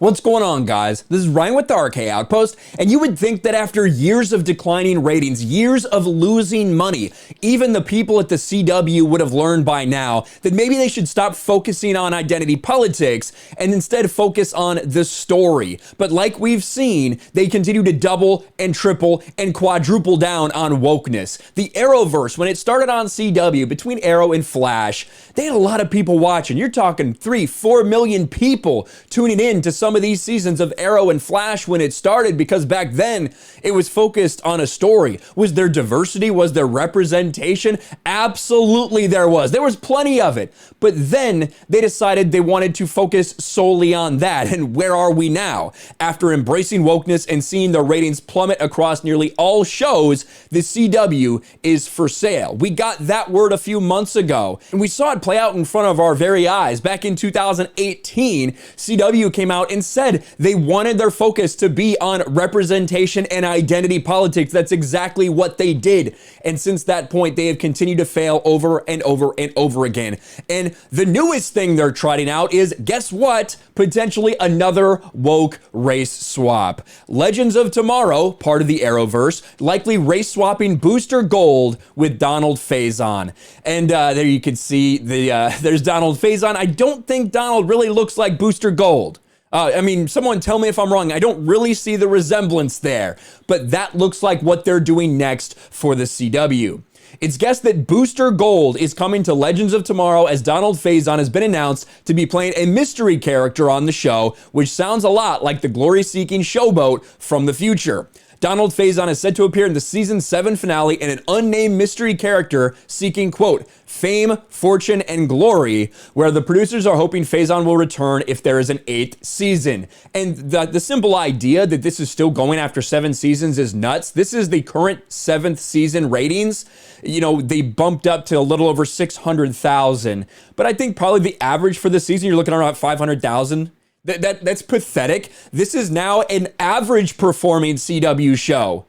What's going on, guys? This is Ryan with the RK Outpost, and you would think that after years of declining ratings, years of losing money, even the people at the CW would have learned by now that maybe they should stop focusing on identity politics and instead focus on the story. But like we've seen, they continue to double and triple and quadruple down on wokeness. The Arrowverse, when it started on CW, between Arrow and Flash, they had a lot of people watching. You're talking 3-4 million people tuning in to some of these seasons of Arrow and Flash when it started, because back then it was focused on a story. Was there diversity? Was there representation? Absolutely there was. There was plenty of it. But then they decided they wanted to focus solely on that. And where are we now? After embracing wokeness and seeing the ratings plummet across nearly all shows, the CW is for sale. We got that word a few months ago, and we saw it play out in front of our very eyes. Back in 2018, CW came out and said they wanted their focus to be on representation and identity politics. That's exactly what they did. And since that point, they have continued to fail over and over and over again. And the newest thing they're trotting out is, guess what? Potentially another woke race swap. Legends of Tomorrow, part of the Arrowverse, likely race swapping Booster Gold with Donald Faison. And there you can see there's Donald Faison. I don't think Donald really looks like Booster Gold. I mean, someone tell me if I'm wrong. I don't really see the resemblance there, but that looks like what they're doing next for the CW. It's guessed that Booster Gold is coming to Legends of Tomorrow, as Donald Faison has been announced to be playing a mystery character on the show, which sounds a lot like the glory-seeking showboat from the future. Donald Faison is said to appear in the season 7 finale in an unnamed mystery character seeking, quote, fame, fortune, and glory, where the producers are hoping Faison will return if there is an 8th season. And the simple idea that this is still going after 7 seasons is nuts. This is the current 7th season ratings. You know, they bumped up to a little over 600,000, but I think probably the average for the season, you're looking around 500,000. That's pathetic. This is now an average performing CW show.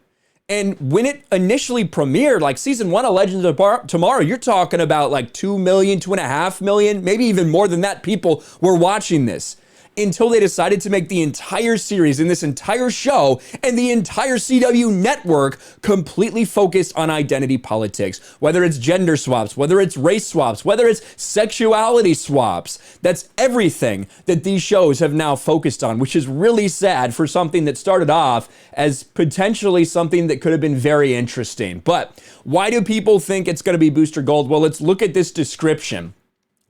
And when it initially premiered, like season 1 of Legends of Tomorrow, you're talking about like 2 million, 2.5 million, maybe even more than that people were watching this, until they decided to make the entire series and this entire show and the entire CW network completely focused on identity politics. Whether it's gender swaps, whether it's race swaps, whether it's sexuality swaps, that's everything that these shows have now focused on, which is really sad for something that started off as potentially something that could have been very interesting. But why do people think it's going to be Booster Gold? Well, let's look at this description.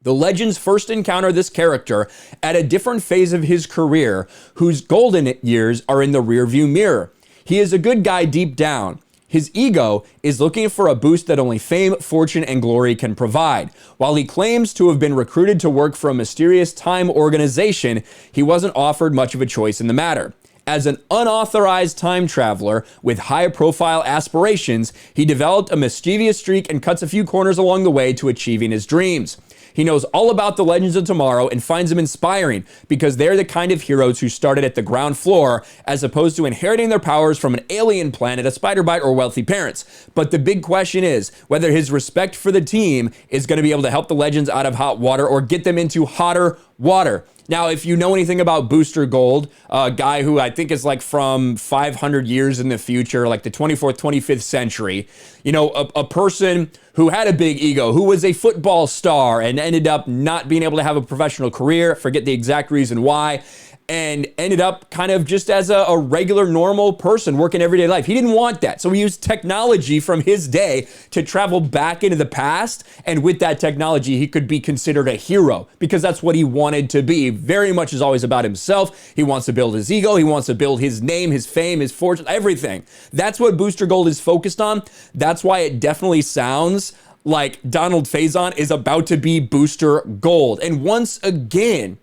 The Legends first encounter this character at a different phase of his career, whose golden years are in the rearview mirror. He is a good guy deep down. His ego is looking for a boost that only fame, fortune, and glory can provide. While he claims to have been recruited to work for a mysterious time organization, he wasn't offered much of a choice in the matter. As an unauthorized time traveler with high-profile aspirations, he developed a mischievous streak and cuts a few corners along the way to achieving his dreams. He knows all about the Legends of Tomorrow and finds them inspiring because they're the kind of heroes who started at the ground floor as opposed to inheriting their powers from an alien planet, a spider bite, or wealthy parents. But the big question is whether his respect for the team is going to be able to help the Legends out of hot water or get them into hotter water. Now, if you know anything about Booster Gold, a guy who I think is like from 500 years in the future, like the 24th, 25th century, you know, a person who had a big ego, who was a football star and ended up not being able to have a professional career, forget the exact reason why, and ended up kind of just as a regular, normal person working everyday life. He didn't want that. So he used technology from his day to travel back into the past. And with that technology, he could be considered a hero because that's what he wanted to be. Very much is always about himself. He wants to build his ego. He wants to build his name, his fame, his fortune, everything. That's what Booster Gold is focused on. That's why it definitely sounds like Donald Faison is about to be Booster Gold. And once again,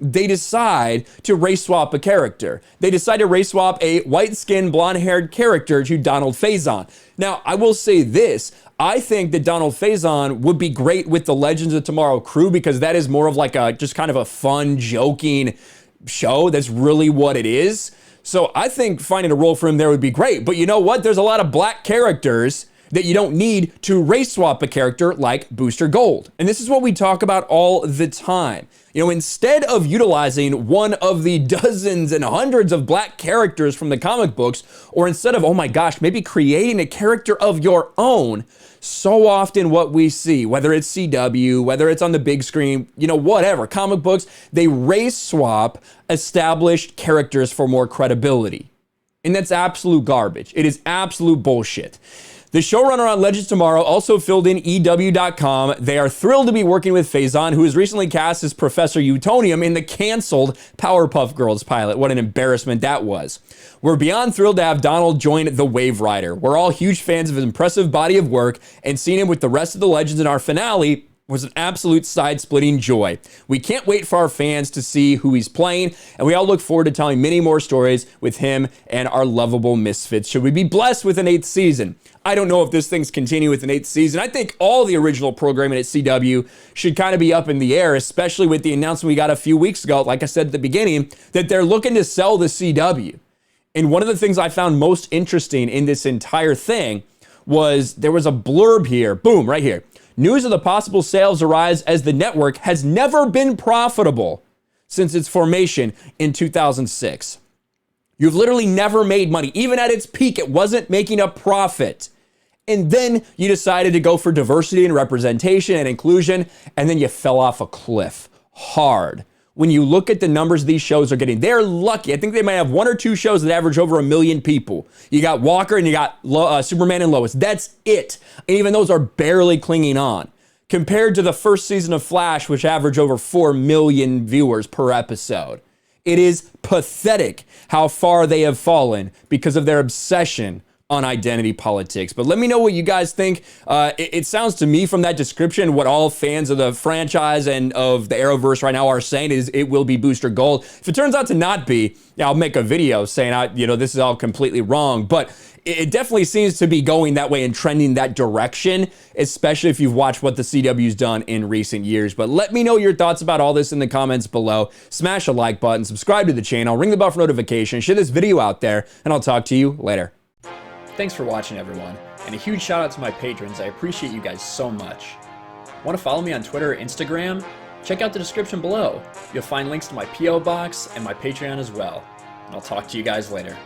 they decide to race swap a character. They decide to race swap a white-skinned, blonde-haired character to Donald Faison. Now, I will say this. I think that Donald Faison would be great with the Legends of Tomorrow crew because that is more of like a just kind of a fun, joking show. That's really what it is. So I think finding a role for him there would be great. But you know what? There's a lot of black characters that you don't need to race swap a character like Booster Gold. And this is what we talk about all the time. You know, instead of utilizing one of the dozens and hundreds of black characters from the comic books, or instead of, oh my gosh, maybe creating a character of your own, so often what we see, whether it's CW, whether it's on the big screen, you know, whatever, comic books, they race swap established characters for more credibility. And that's absolute garbage. It is absolute bullshit. The showrunner on Legends Tomorrow also filled in EW.com. They are thrilled to be working with Faison, who was recently cast as Professor Utonium in the canceled Powerpuff Girls pilot. What an embarrassment that was. We're beyond thrilled to have Donald join the Wave Rider. We're all huge fans of his impressive body of work, and seeing him with the rest of the Legends in our finale was an absolute side-splitting joy. We can't wait for our fans to see who he's playing, and we all look forward to telling many more stories with him and our lovable misfits. Should we be blessed with an 8th season? I don't know if this thing's continue with an 8th season. I think all the original programming at CW should kind of be up in the air, especially with the announcement we got a few weeks ago, like I said at the beginning, that they're looking to sell the CW. And one of the things I found most interesting in this entire thing was there was a blurb here, boom, right here. News of the possible sales arise as the network has never been profitable since its formation in 2006. You've literally never made money. Even at its peak, it wasn't making a profit. And then you decided to go for diversity and representation and inclusion, and then you fell off a cliff hard. When you look at the numbers these shows are getting, they're lucky. I think they might have 1 or 2 shows that average over 1 million people. You got Walker and you got Superman and Lois. That's it. And even those are barely clinging on. Compared to the first season of Flash, which averaged over 4 million viewers per episode. It is pathetic how far they have fallen because of their obsession on identity politics. But let me know what you guys think. It sounds to me from that description, what all fans of the franchise and of the Arrowverse right now are saying is it will be Booster Gold. If it turns out to not be, I'll make a video saying, this is all completely wrong. But it definitely seems to be going that way and trending that direction, especially if you've watched what the CW's done in recent years. But let me know your thoughts about all this in the comments below. Smash a like button, subscribe to the channel, ring the bell for notifications, share this video out there, and I'll talk to you later. Thanks for watching, everyone, and a huge shout out to my patrons. I appreciate you guys so much. Want to follow me on Twitter or Instagram? Check out the description below. You'll find links to my P.O. box and my Patreon as well. And I'll talk to you guys later.